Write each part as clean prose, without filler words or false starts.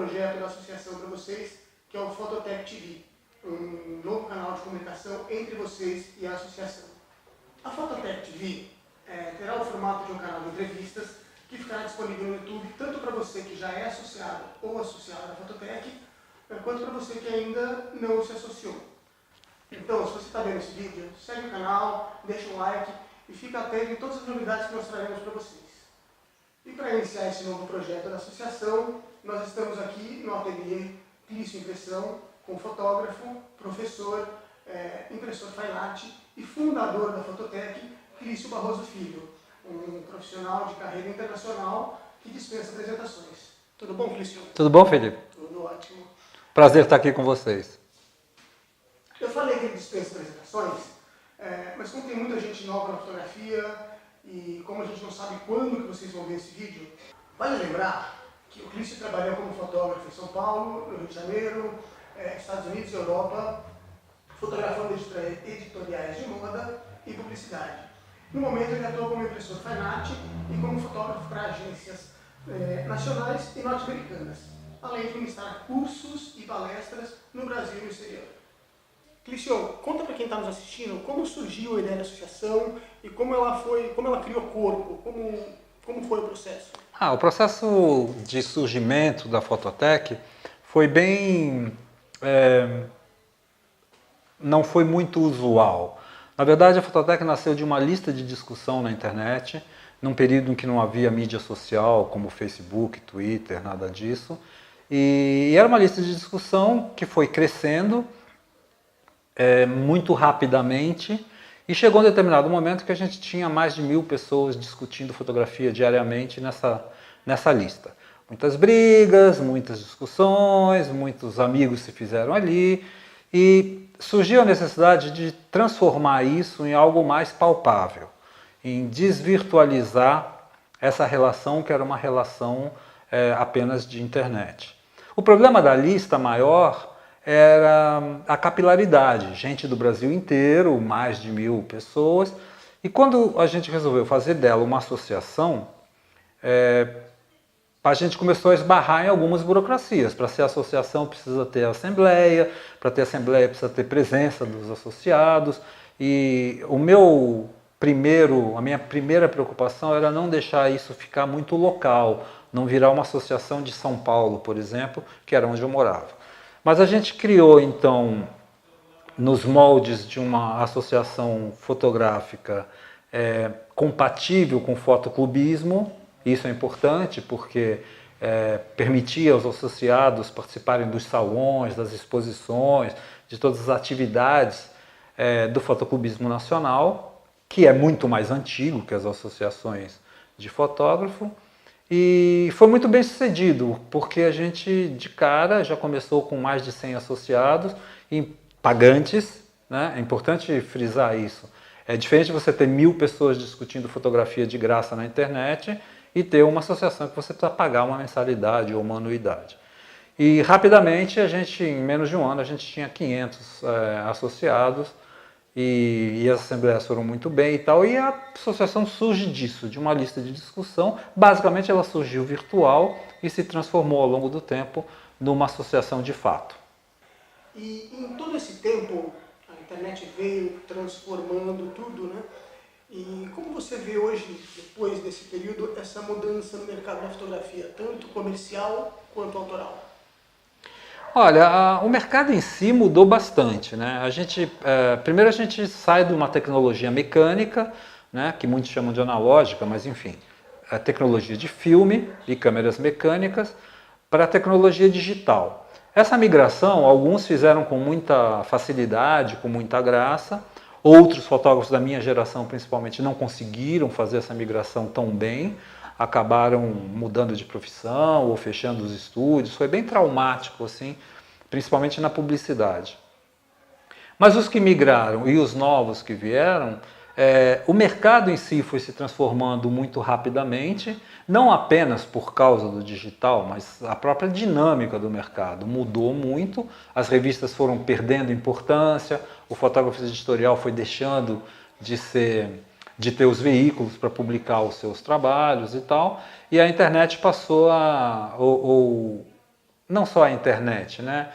projeto da associação para vocês, que é o Fototec TV, um novo canal de comunicação entre vocês e a associação. A Fototec TV terá o formato de um canal de entrevistas que ficará disponível no YouTube tanto para você que já é associado ou associada à Fototec, quanto para você que ainda não se associou. Então, se você está vendo esse vídeo, segue o canal, deixa um like e fica atento em todas as novidades que nós traremos para vocês. E para iniciar esse novo projeto da associação, nós estamos aqui no ateliê Clício Impressão, com fotógrafo, professor, impressor fine art e fundador da Fototec, Clício Barroso Filho, um profissional de carreira internacional que dispensa apresentações. Tudo bom, Clício? Tudo bom, Felipe? Tudo ótimo. Prazer estar aqui com vocês. Eu falei que ele dispensa apresentações, mas como tem muita gente nova na fotografia e como a gente não sabe quando que vocês vão ver esse vídeo, vale lembrar que o Clício trabalhou como fotógrafo em São Paulo, no Rio de Janeiro, Estados Unidos e Europa, fotografando editoriais de moda e publicidade. No momento ele atua como impressor fine art e como fotógrafo para agências nacionais e norte-americanas, além de ministrar cursos e palestras no Brasil e no exterior. Clício, conta para quem está nos assistindo como surgiu a ideia da associação e como ela criou corpo, como foi o processo? O processo de surgimento da Fototec foi bem... não foi muito usual. Na verdade, a Fototec nasceu de uma lista de discussão na internet, num período em que não havia mídia social, como Facebook, Twitter, nada disso. E era uma lista de discussão que foi crescendo muito rapidamente, e chegou um determinado momento que a gente tinha mais de 1000 pessoas discutindo fotografia diariamente nessa lista. Muitas brigas, muitas discussões, muitos amigos se fizeram ali, e surgiu a necessidade de transformar isso em algo mais palpável, em desvirtualizar essa relação que era uma relação apenas de internet. O problema da lista maior era a capilaridade, gente do Brasil inteiro, mais de 1000 pessoas, e quando a gente resolveu fazer dela uma associação, a gente começou a esbarrar em algumas burocracias. Para ser associação precisa ter assembleia, para ter assembleia precisa ter presença dos associados, e a minha primeira preocupação era não deixar isso ficar muito local, não virar uma associação de São Paulo, por exemplo, que era onde eu morava. Mas a gente criou, então, nos moldes de uma associação fotográfica compatível com o fotoclubismo. Isso é importante porque permitia aos associados participarem dos salões, das exposições, de todas as atividades do fotoclubismo nacional, que é muito mais antigo que as associações de fotógrafo. E foi muito bem sucedido, porque a gente de cara já começou com mais de 100 associados e pagantes, né? É importante frisar isso. É diferente você ter 1000 pessoas discutindo fotografia de graça na internet e ter uma associação que você precisa pagar uma mensalidade ou uma anuidade. E rapidamente, em menos de um ano, a gente tinha 500 associados, e as assembleias foram muito bem e tal, e a associação surge disso, de uma lista de discussão. Basicamente ela surgiu virtual e se transformou ao longo do tempo numa associação de fato. E em todo esse tempo a internet veio transformando tudo, né? E como você vê hoje, depois desse período, essa mudança no mercado da fotografia, tanto comercial quanto autoral? Olha, o mercado em si mudou bastante, né? Primeiro a gente sai de uma tecnologia mecânica, né, que muitos chamam de analógica, mas enfim, a tecnologia de filme e câmeras mecânicas para a tecnologia digital. Essa migração, alguns fizeram com muita facilidade, com muita graça, outros fotógrafos da minha geração principalmente não conseguiram fazer essa migração tão bem, acabaram mudando de profissão ou fechando os estúdios. Foi bem traumático, assim, principalmente na publicidade. Mas os que migraram e os novos que vieram, o mercado em si foi se transformando muito rapidamente, não apenas por causa do digital, mas a própria dinâmica do mercado mudou muito, as revistas foram perdendo importância, o fotógrafo editorial foi deixando de ter os veículos para publicar os seus trabalhos e tal, e a internet passou não só a internet, né?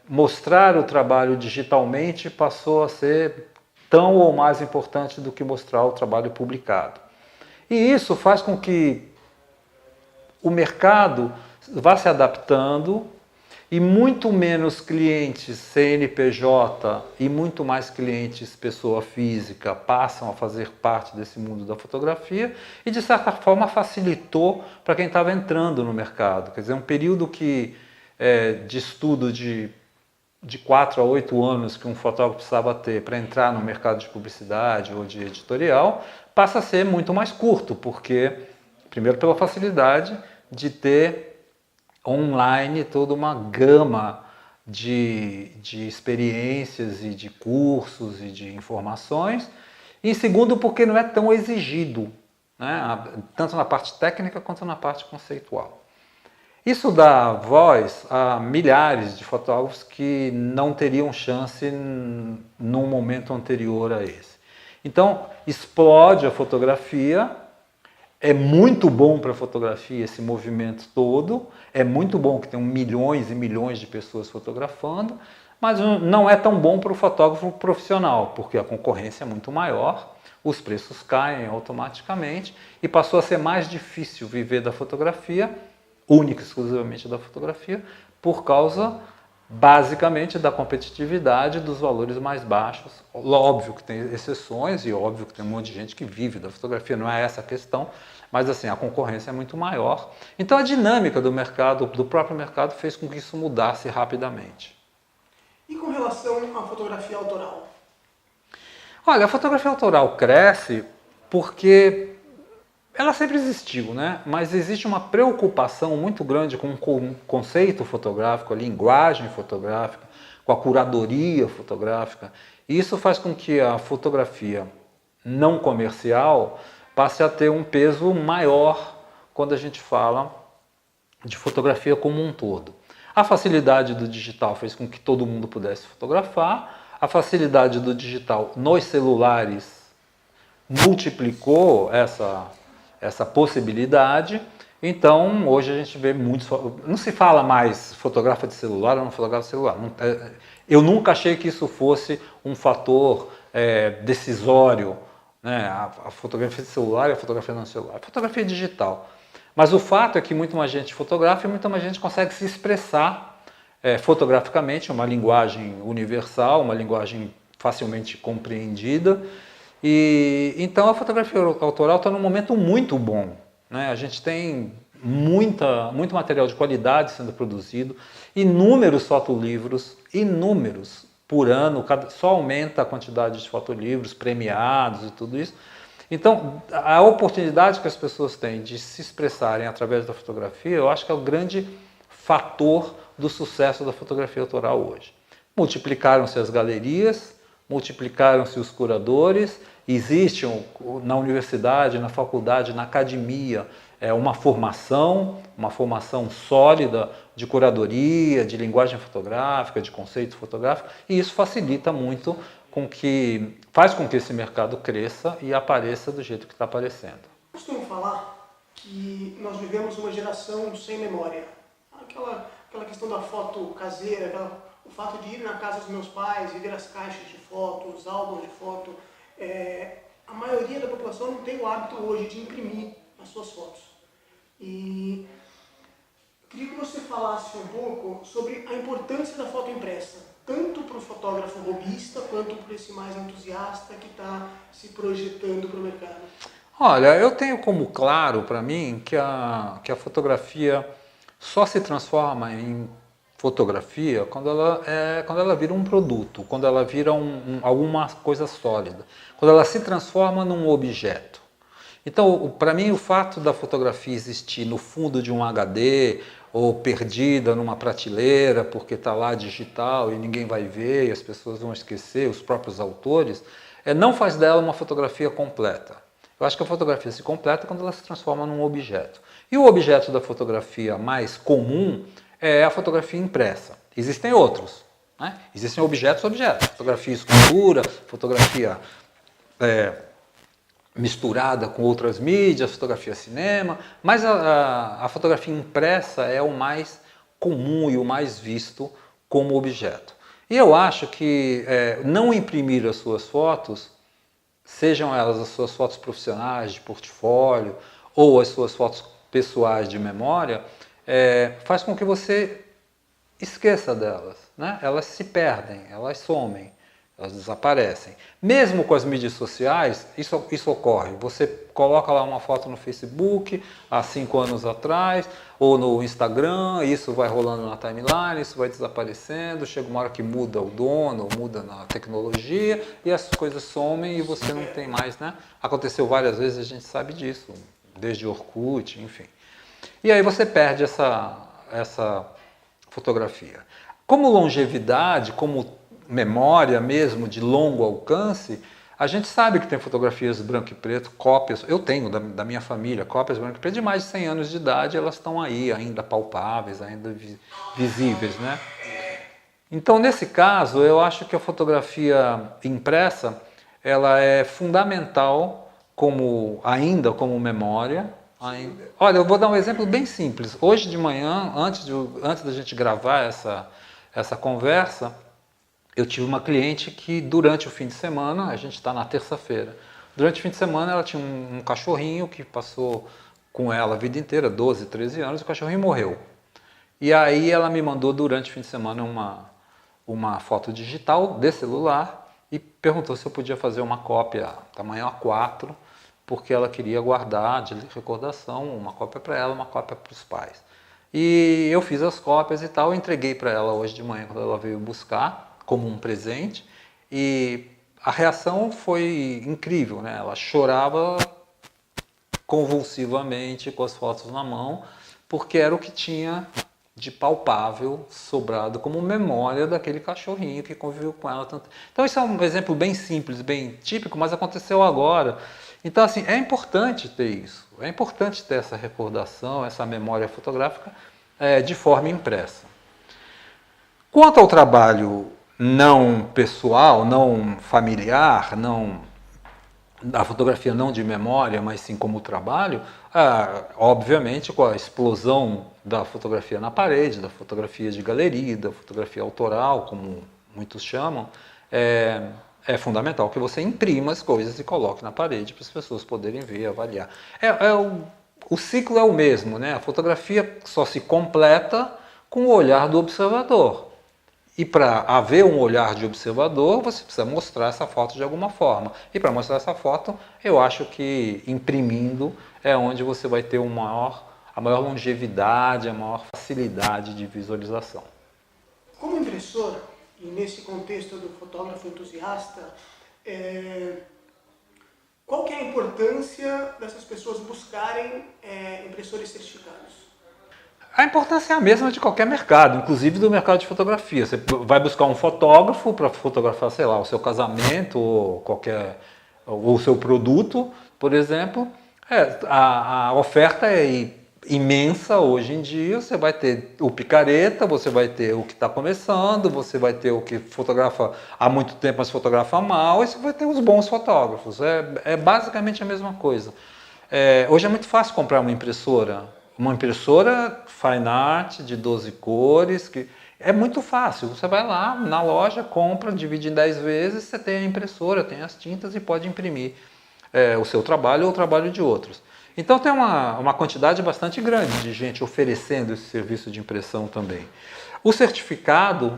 Mostrar o trabalho digitalmente passou a ser tão ou mais importante do que mostrar o trabalho publicado. E isso faz com que o mercado vá se adaptando e muito menos clientes CNPJ e muito mais clientes pessoa física passam a fazer parte desse mundo da fotografia e, de certa forma, facilitou para quem estava entrando no mercado. Quer dizer, um período de estudo de 4 a 8 anos que um fotógrafo precisava ter para entrar no mercado de publicidade ou de editorial passa a ser muito mais curto, porque, primeiro, pela facilidade de ter online toda uma gama de experiências e de cursos e de informações, e segundo, porque não é tão exigido, né? Tanto na parte técnica quanto na parte conceitual. Isso dá voz a milhares de fotógrafos que não teriam chance num momento anterior a esse. Então, explode a fotografia. É muito bom para a fotografia esse movimento todo, é muito bom que tenham milhões e milhões de pessoas fotografando, mas não é tão bom para o fotógrafo profissional, porque a concorrência é muito maior, os preços caem automaticamente e passou a ser mais difícil viver da fotografia, única e exclusivamente da fotografia, por causa basicamente da competitividade dos valores mais baixos. Óbvio que tem exceções e óbvio que tem um monte de gente que vive da fotografia, não é essa a questão, mas assim, a concorrência é muito maior. Então a dinâmica do mercado, do próprio mercado, fez com que isso mudasse rapidamente. E com relação à fotografia autoral? Olha, a fotografia autoral cresce porque ela sempre existiu, né? Mas existe uma preocupação muito grande com o conceito fotográfico, a linguagem fotográfica, com a curadoria fotográfica. E isso faz com que a fotografia não comercial passe a ter um peso maior quando a gente fala de fotografia como um todo. A facilidade do digital fez com que todo mundo pudesse fotografar. A facilidade do digital nos celulares multiplicou essa possibilidade. Então, hoje a gente vê muitos... Não se fala mais fotografa de celular ou não fotografa de celular. Eu nunca achei que isso fosse um fator decisório, né? A fotografia de celular e a fotografia não celular. A fotografia digital. Mas o fato é que muito mais gente fotografa e muita mais gente consegue se expressar fotograficamente, uma linguagem universal, uma linguagem facilmente compreendida. E então a fotografia autoral está num momento muito bom, né? A gente tem muito material de qualidade sendo produzido, inúmeros fotolivros, inúmeros por ano, só aumenta a quantidade de fotolivros premiados e tudo isso. Então, a oportunidade que as pessoas têm de se expressarem através da fotografia, eu acho que é o grande fator do sucesso da fotografia autoral hoje. Multiplicaram-se as galerias, multiplicaram-se os curadores, existe na universidade, na faculdade, na academia, uma formação sólida de curadoria, de linguagem fotográfica, de conceito fotográfico, e isso facilita muito faz com que esse mercado cresça e apareça do jeito que está aparecendo. Eu costumo falar que nós vivemos uma geração sem memória. Aquela questão da foto caseira, o fato de ir na casa dos meus pais e ver as caixas de fotos, os álbuns de foto. A maioria da população não tem o hábito hoje de imprimir as suas fotos. E eu queria que você falasse um pouco sobre a importância da foto impressa, tanto para o fotógrafo hobbyista quanto para esse mais entusiasta que está se projetando para o mercado. Olha, eu tenho como claro para mim que a fotografia só se transforma em fotografia quando ela vira um produto, quando ela vira alguma coisa sólida, quando ela se transforma num objeto. Então, para mim, o fato da fotografia existir no fundo de um HD ou perdida numa prateleira porque está lá digital e ninguém vai ver e as pessoas vão esquecer, os próprios autores, não faz dela uma fotografia completa. Eu acho que a fotografia se completa quando ela se transforma num objeto. E o objeto da fotografia mais comum é a fotografia impressa. Existem outros, né? Existem objetos, fotografia escultura, fotografia misturada com outras mídias, fotografia cinema, mas a fotografia impressa é o mais comum e o mais visto como objeto. E eu acho que não imprimir as suas fotos, sejam elas as suas fotos profissionais de portfólio ou as suas fotos pessoais de memória, faz com que você esqueça delas, né? Elas se perdem, elas somem, elas desaparecem. Mesmo com as mídias sociais, isso ocorre. Você coloca lá uma foto no Facebook há 5 anos atrás, ou no Instagram, isso vai rolando na timeline, isso vai desaparecendo, chega uma hora que muda o dono, muda na tecnologia, e essas coisas somem e você não tem mais, né? Aconteceu várias vezes, a gente sabe disso, desde Orkut, enfim. E aí você perde essa fotografia. Como longevidade, como memória mesmo de longo alcance, a gente sabe que tem fotografias branco e preto, cópias, eu tenho da minha família, cópias branco e preto de mais de 100 anos de idade, elas estão aí ainda palpáveis, ainda visíveis, né? Então, nesse caso, eu acho que a fotografia impressa, ela é fundamental ainda como memória. Olha, eu vou dar um exemplo bem simples. Hoje de manhã, antes da gente gravar essa conversa, eu tive uma cliente que durante o fim de semana, a gente está na terça-feira, durante o fim de semana ela tinha um cachorrinho que passou com ela a vida inteira, 12, 13 anos, e o cachorrinho morreu. E aí ela me mandou durante o fim de semana uma foto digital de celular e perguntou se eu podia fazer uma cópia tamanho A4, porque ela queria guardar de recordação, uma cópia para ela, uma cópia para os pais. E eu fiz as cópias e tal, entreguei para ela hoje de manhã, quando ela veio buscar, como um presente, e a reação foi incrível, né? Ela chorava convulsivamente com as fotos na mão, porque era o que tinha de palpável sobrado como memória daquele cachorrinho que conviveu com ela tanto. Então isso é um exemplo bem simples, bem típico, mas aconteceu agora. Então assim, é importante ter isso, é importante ter essa recordação, essa memória fotográfica de forma impressa. Quanto ao trabalho não pessoal, não familiar, a fotografia não de memória, mas sim como trabalho, obviamente com a explosão da fotografia na parede, da fotografia de galeria, da fotografia autoral, como muitos chamam, é fundamental que você imprima as coisas e coloque na parede para as pessoas poderem ver, avaliar. O ciclo é o mesmo, né? A fotografia só se completa com o olhar do observador. E para haver um olhar de observador, você precisa mostrar essa foto de alguma forma. E para mostrar essa foto, eu acho que imprimindo é onde você vai ter a maior longevidade, a maior facilidade de visualização. Como impressora, e nesse contexto do fotógrafo entusiasta, qual que é a importância dessas pessoas buscarem impressores certificados? A importância é a mesma de qualquer mercado, inclusive do mercado de fotografia. Você vai buscar um fotógrafo para fotografar, sei lá, o seu casamento ou o seu produto, por exemplo. A oferta é imensa hoje em dia. Você vai ter o picareta, você vai ter o que está começando, você vai ter o que fotografa há muito tempo, mas fotografa mal, e você vai ter os bons fotógrafos. É basicamente a mesma coisa. Hoje é muito fácil comprar uma impressora fine art de 12 cores, que é muito fácil. Você vai lá na loja, compra, divide em 10 vezes, você tem a impressora, tem as tintas e pode imprimir o seu trabalho ou o trabalho de outros. Então tem uma quantidade bastante grande de gente oferecendo esse serviço de impressão também. O certificado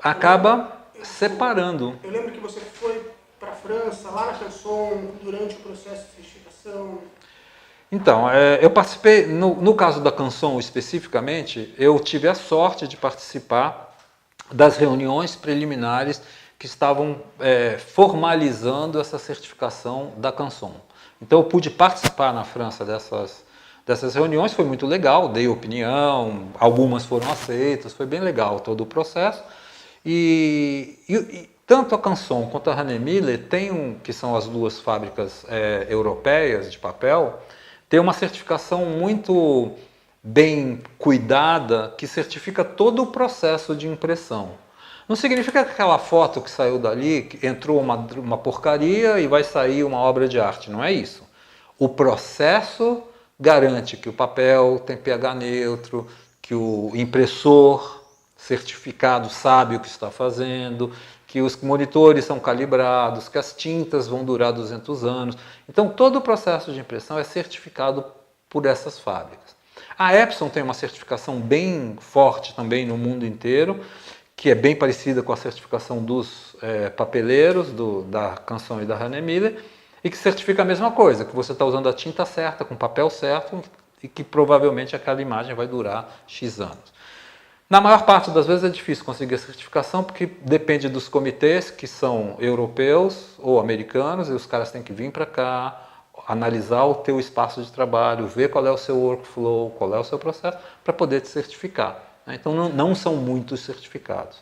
acaba separando. Eu lembro que você foi para a França, lá na Canson, durante o processo de certificação. Então, eu participei, no caso da Canson especificamente, eu tive a sorte de participar das reuniões preliminares que estavam formalizando essa certificação da Canson. Então eu pude participar na França dessas reuniões, foi muito legal, dei opinião, algumas foram aceitas, foi bem legal todo o processo. E tanto a Canson quanto a Hahnemühle que são as duas fábricas europeias de papel, tem uma certificação muito bem cuidada que certifica todo o processo de impressão. Não significa que aquela foto que saiu dali, que entrou uma porcaria e vai sair uma obra de arte, não é isso. O processo garante que o papel tem pH neutro, que o impressor certificado sabe o que está fazendo, que os monitores são calibrados, que as tintas vão durar 200 anos. Então, todo o processo de impressão é certificado por essas fábricas. A Epson tem uma certificação bem forte também no mundo inteiro, que é bem parecida com a certificação dos papeleiros, da Canson e da Hahnemann, e que certifica a mesma coisa, que você está usando a tinta certa, com o papel certo, e que provavelmente aquela imagem vai durar X anos. Na maior parte das vezes é difícil conseguir a certificação, porque depende dos comitês, que são europeus ou americanos, e os caras têm que vir para cá, analisar o teu espaço de trabalho, ver qual é o seu workflow, qual é o seu processo, para poder te certificar. Então não são muitos certificados.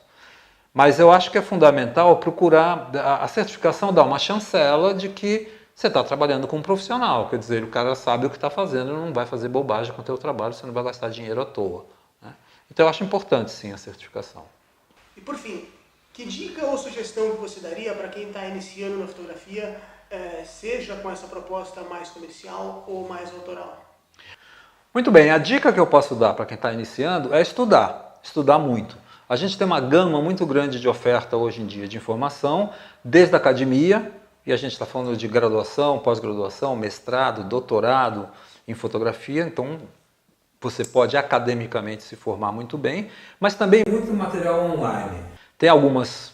Mas eu acho que é fundamental procurar, a certificação dá uma chancela de que você está trabalhando com um profissional, quer dizer, o cara sabe o que está fazendo, não vai fazer bobagem com o teu trabalho, você não vai gastar dinheiro à toa. Então eu acho importante sim a certificação. E por fim, que dica ou sugestão que você daria para quem está iniciando na fotografia, seja com essa proposta mais comercial ou mais autoral? Muito bem, a dica que eu posso dar para quem está iniciando é estudar muito. A gente tem uma gama muito grande de oferta hoje em dia de informação, desde a academia, e a gente está falando de graduação, pós-graduação, mestrado, doutorado em fotografia, então você pode academicamente se formar muito bem, mas também muito material online. Tem algumas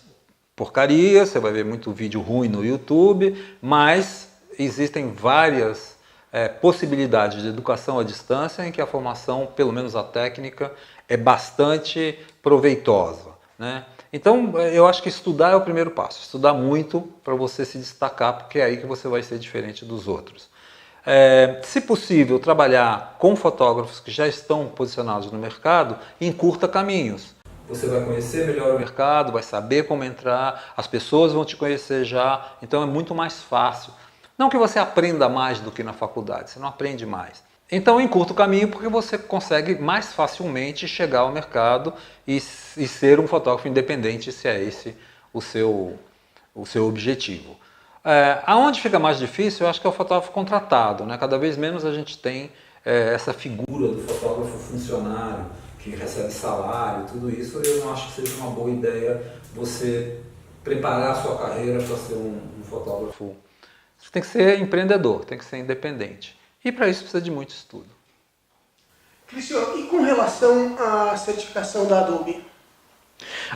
porcarias, você vai ver muito vídeo ruim no YouTube, mas existem várias possibilidades de educação à distância em que a formação, pelo menos a técnica, é bastante proveitosa, né? Então, eu acho que estudar é o primeiro passo. Estudar muito para você se destacar, porque é aí que você vai ser diferente dos outros. Se possível, trabalhar com fotógrafos que já estão posicionados no mercado, encurta caminhos. Você vai conhecer melhor o mercado, vai saber como entrar, as pessoas vão te conhecer já, então é muito mais fácil. Não que você aprenda mais do que na faculdade, você não aprende mais. Então encurta o caminho porque você consegue mais facilmente chegar ao mercado e ser um fotógrafo independente, se é esse o seu objetivo. Aonde fica mais difícil, eu acho que é o fotógrafo contratado, né? Cada vez menos a gente tem essa figura do fotógrafo funcionário, que recebe salário, tudo isso. Eu não acho que seja uma boa ideia você preparar a sua carreira para ser um fotógrafo. Você tem que ser empreendedor, tem que ser independente. E para isso precisa de muito estudo. Clício, e com relação à certificação da Adobe?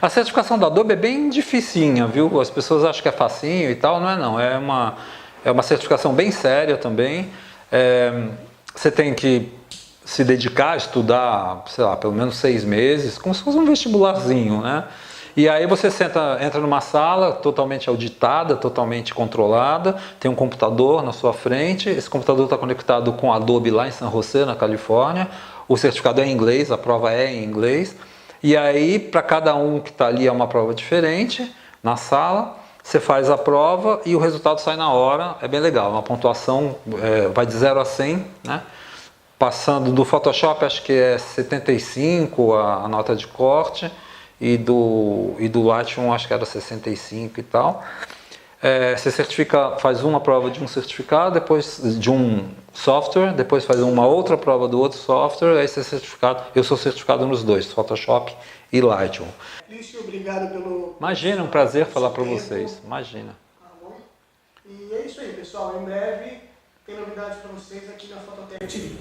A certificação da Adobe é bem dificinha, viu? As pessoas acham que é facinho e tal, não é não. É uma certificação bem séria também. Você tem que se dedicar a estudar, sei lá, pelo menos 6 meses, como se fosse um vestibularzinho, né? E aí você entra numa sala totalmente auditada, totalmente controlada, tem um computador na sua frente, esse computador está conectado com a Adobe lá em San José, na Califórnia, o certificado é em inglês, a prova é em inglês, e aí para cada um que está ali é uma prova diferente na sala, você faz a prova e o resultado sai na hora, é bem legal, uma pontuação vai de 0 a 100, né? Passando do Photoshop acho que é 75 a nota de corte, e do Lightroom acho que era 65 e tal. Você certifica, faz uma prova de um certificado, depois de um software, depois faz uma outra prova do outro software, aí você é certificado. Eu sou certificado nos dois, Photoshop e Lightroom. Clício, obrigado pelo... Imagina, um prazer falar para vocês. Imagina. Tá bom? E é isso aí, pessoal. Em breve tem novidades para vocês aqui na Fototec TV.